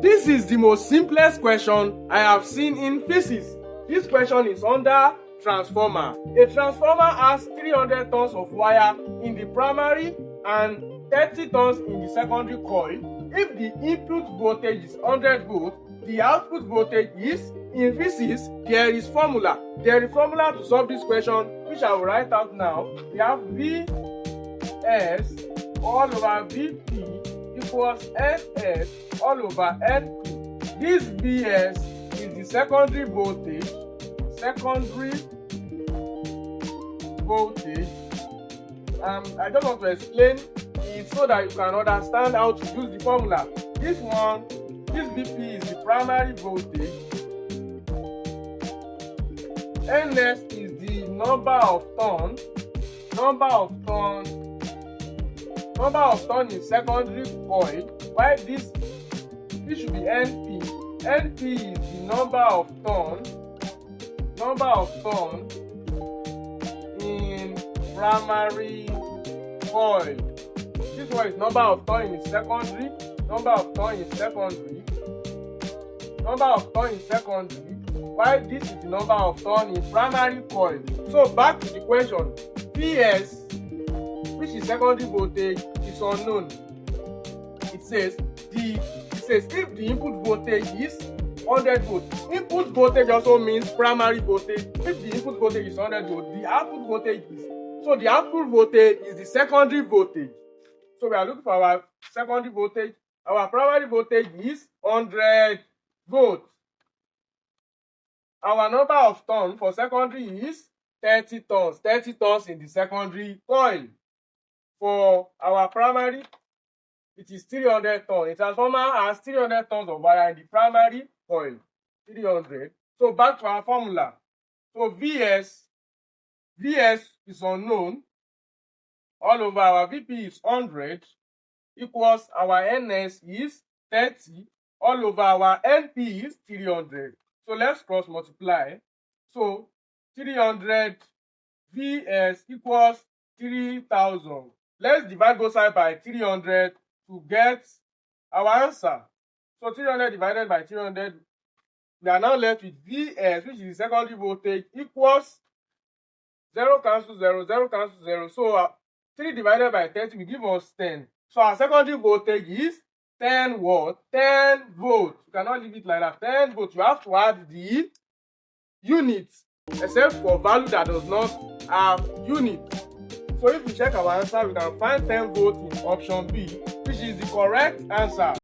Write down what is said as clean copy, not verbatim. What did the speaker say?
This is the most simplest question I have seen in physics. This question is under transformer. A transformer has 300 turns of wire in the primary and 30 turns in the secondary coil. If the input voltage is 100 volts, the output voltage is, in physics, there is formula. There is formula to solve this question, which I will write out now. We have Vs all over Vp equals Ns all over Np. This Vs is the secondary voltage. I just want to explain it so that you can understand how to use the formula. This Vp is the primary voltage. Ns is the number of turns. Number of turn in secondary coil. While this should be Np. Np is the number of turns in primary coil. This one is number of turn in secondary. While this is the number of turn in primary coil. So back to the question. Vs, which is secondary voltage, is unknown. It says if the input voltage is 100 volts. Input voltage also means primary voltage. If the input voltage is 100 volts, the output voltage is. So the output voltage is the secondary voltage. So we are looking for our secondary voltage. Our primary voltage is 100 volts. Our number of turns for secondary is 30 turns. 30 turns in the secondary coil. For our primary, it is 300 turns. A transformer has 300 turns of wire in the primary coil. 300. So back to our formula. So Vs is unknown. All over our Vp is 100 equals our Ns is 30. All over our Np is 300. So let's cross multiply. So 300 Vs equals 3000. Let's divide both sides by 300 to get our answer. So 300 divided by 300, we are now left with Vs, which is the secondary voltage, equals 0 cancel 0, 0 cancel 0. So 3 divided by 30 will give us 10. So our secondary voltage is 10 what? 10 volts. You cannot leave it like that. 10 volts. You have to add the units, except for value that does not have units. So if we check our answer, we can find 10 volts in option B, which is the correct answer.